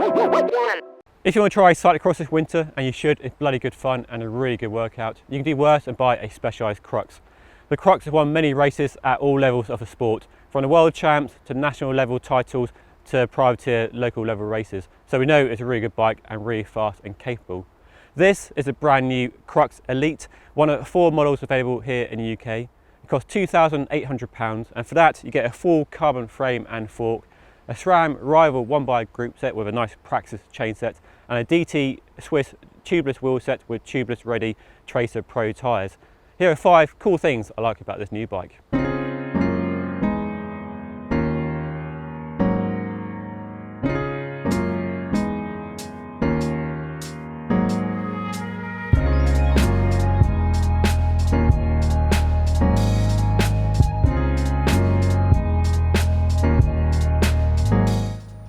If you want to try cyclocross this winter, and you should, it's bloody good fun and a really good workout, you can do worse and buy a Specialized Crux. The Crux have won many races at all levels of the sport, from the world champs to national level titles to privateer local level races. So we know it's a really good bike and really fast and capable. This is a brand new Crux Elite, one of 4 models available here in the UK. It costs £2,800, and for that you get a full carbon frame and fork, a SRAM rival 1x group set with a nice Praxis chain set, and a DT Swiss tubeless wheel set with tubeless ready Tracer Pro tyres. Here are 5 cool things I like about this new bike.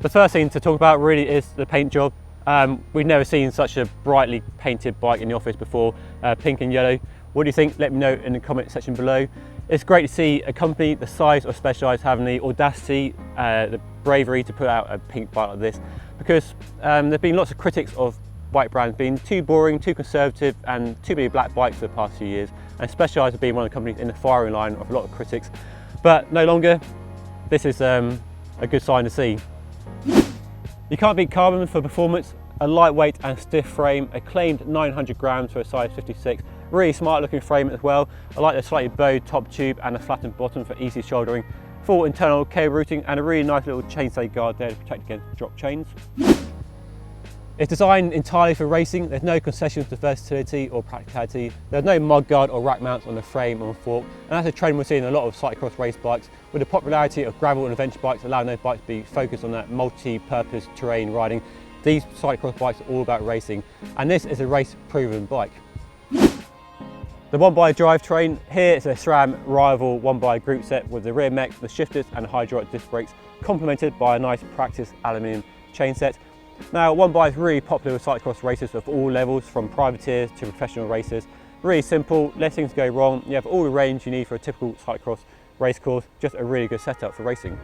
The first thing to talk about really is the paint job. We've never seen such a brightly painted bike in the office before, pink and yellow. What do you think? Let me know in the comment section below. It's great to see a company the size of Specialized having the audacity, the bravery to put out a pink bike like this, because there have been lots of critics of bike brands being too boring, too conservative and too many black bikes for the past few years, and Specialized have been one of the companies in the firing line of a lot of critics, but no longer. This is a good sign to see. You can't beat carbon for performance, a lightweight and stiff frame, a claimed 900 grams for a size 56, really smart looking frame as well. I like the slightly bowed top tube and a flattened bottom for easy shouldering, full internal cable routing and a really nice little chainstay guard there to protect against drop chains. It's designed entirely for racing. There's no concessions to versatility or practicality. There's no mud guard or rack mounts on the frame or fork, and that's a trend we're seeing in a lot of cyclocross race bikes, with the popularity of gravel and adventure bikes allowing those bikes to be focused on that multi-purpose terrain riding. These cyclocross bikes are all about racing, and this is a race-proven bike. The 1x drivetrain, here it's a SRAM rival 1x group set with the rear mech, the shifters and hydraulic disc brakes, complemented by a nice Praxis aluminium chain set. Now, 1x is really popular with cyclocross racers of all levels, from privateers to professional racers. Really simple, less things go wrong, you have all the range you need for a typical cyclocross race course, just a really good setup for racing.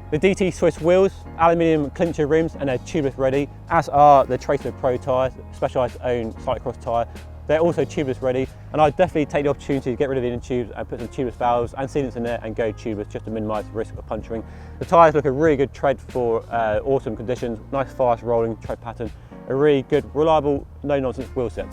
The DT Swiss wheels, aluminium clincher rims and they're tubeless ready, as are the Tracer Pro tyres, Specialized own cyclocross tyre. They're also tubeless ready, and I'd definitely take the opportunity to get rid of the inner tubes and put some tubeless valves and sealants in there and go tubeless just to minimise the risk of puncturing. The tyres look a really good tread for autumn conditions, nice fast rolling tread pattern, a really good, reliable, no nonsense wheel set.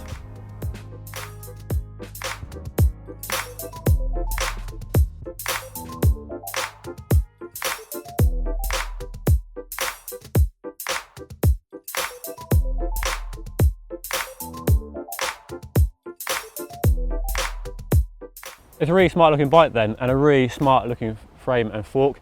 It's a really smart looking bike then, and a really smart looking frame and fork.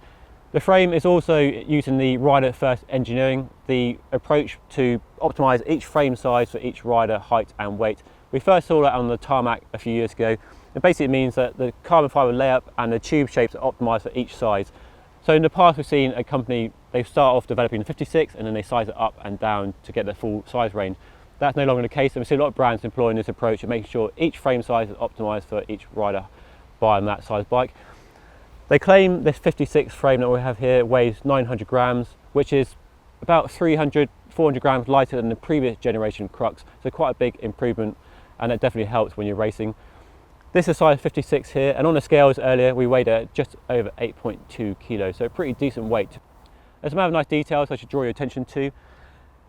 The frame is also using the rider first engineering, the approach to optimise each frame size for each rider height and weight. We first saw that on the tarmac a few years ago. It basically means that the carbon fibre layup and the tube shapes are optimised for each size. So in the past we've seen a company, they start off developing the 56 and then they size it up and down to get their full size range. That's no longer the case, and we see a lot of brands employing this approach and making sure each frame size is optimised for each rider buying that size bike. They claim this 56 frame that we have here weighs 900 grams, which is about 300, 400 grams lighter than the previous generation Crux, so quite a big improvement, and it definitely helps when you're racing. This is size 56 here, and on the scales earlier we weighed at just over 8.2 kilos, so a pretty decent weight. There's some other nice details I should draw your attention to.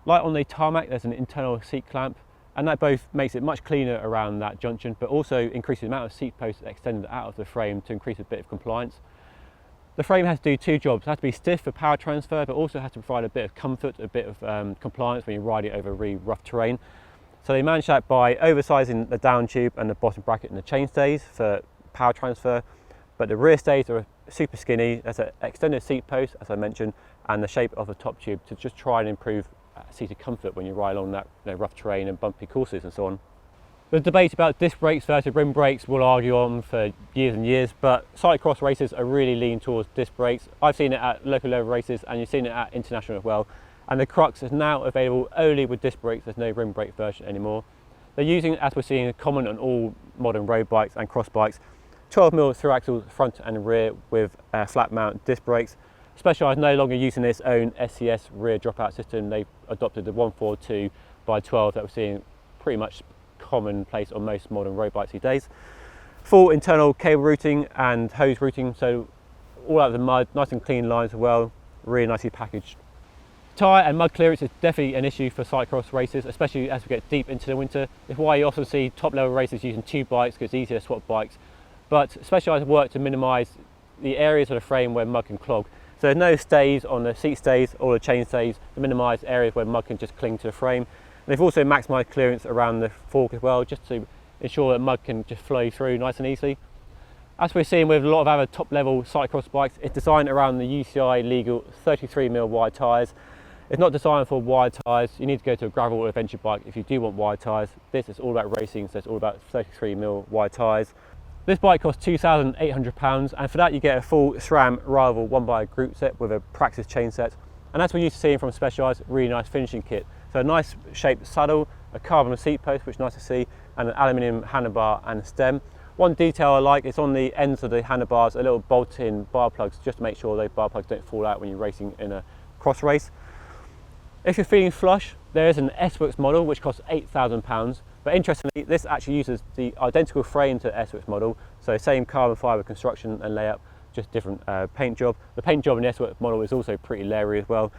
Like on the tarmac, there's an internal seat clamp, and that both makes it much cleaner around that junction, but also increases the amount of seat posts extended out of the frame to increase a bit of compliance. The frame has to do 2 jobs. It has to be stiff for power transfer, but also has to provide a bit of comfort, a bit of compliance when you're riding over really rough terrain. So they manage that by oversizing the down tube and the bottom bracket and the chain stays for power transfer, but the rear stays are super skinny. There's an extended seat post, as I mentioned, and the shape of the top tube to just try and improve seated comfort when you ride along that rough terrain and bumpy courses and so on. The debate about disc brakes versus rim brakes will argue on for years and years, but cyclocross racers are really leaning towards disc brakes. I've seen it at local level races, and you've seen it at international as well. And the Crux is now available only with disc brakes. There's no rim brake version anymore. They're using, as we're seeing, common on all modern road bikes and cross bikes, 12mm through axles front and rear with flat mount disc brakes. Specialized no longer using its own SCS rear dropout system. They've adopted the 142/12 that we're seeing pretty much commonplace on most modern road bikes these days. Full internal cable routing and hose routing, so all out of the mud, nice and clean lines as well, really nicely packaged. Tyre and mud clearance is definitely an issue for cyclocross races, especially as we get deep into the winter. It's why you often see top level racers using two bikes, because it's easier to swap bikes. But Specialized work to minimise the areas of the frame where mud can clog. So there's no stays on the seat stays or the chain stays to minimise areas where mud can just cling to the frame. And they've also maximised clearance around the fork as well, just to ensure that mud can just flow through nice and easily. As we're seeing with a lot of other top level cyclocross bikes, it's designed around the UCI legal 33mm wide tyres. It's not designed for wide tyres. You need to go to a gravel or adventure bike if you do want wide tyres. This is all about racing, so it's all about 33mm wide tyres. This bike costs £2,800, and for that you get a full SRAM rival 1x group set with a Praxis chain set. And as we're used to seeing from Specialized, really nice finishing kit. So a nice shaped saddle, a carbon seat post, which is nice to see, and an aluminium handlebar and stem. One detail I like is on the ends of the handlebars, a little bolt-in bar plugs, just to make sure those bar plugs don't fall out when you're racing in a cross race. If you're feeling flush, there is an S-Works model which costs £8,000, but interestingly this actually uses the identical frame to the S-Works model, so same carbon fibre construction and layup, just different paint job. The paint job in the S-Works model is also pretty leery as well.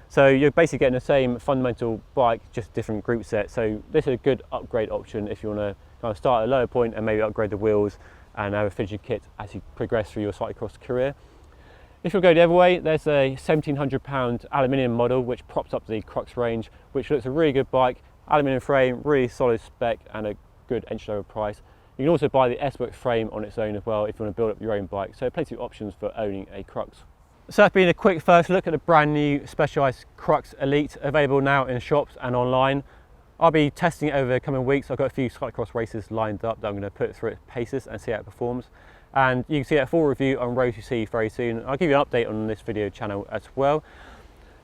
So you're basically getting the same fundamental bike, just different group set. So this is a good upgrade option if you want to kind of start at a lower point and maybe upgrade the wheels and have a finishing kit as you progress through your cyclocross career. If you'll go the other way, there's a £1,700 aluminium model which props up the Crux range, which looks a really good bike, aluminium frame, really solid spec and a good entry level price. You can also buy the S-Works frame on its own as well if you want to build up your own bike, so plenty of options for owning a Crux. So that's been a quick first look at the brand new Specialized Crux Elite, available now in shops and online. I'll be testing it over the coming weeks. I've got a few cyclocross races lined up that I'm going to put through its paces and see how it performs. And you can see a full review on road.cc very soon. I'll give you an update on this video channel as well.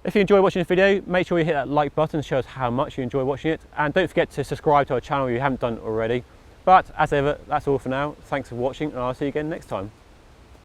If you enjoy watching this video, make sure you hit that like button to show us how much you enjoy watching it. And don't forget to subscribe to our channel if you haven't done it already. But as ever, that's all for now. Thanks for watching, and I'll see you again next time.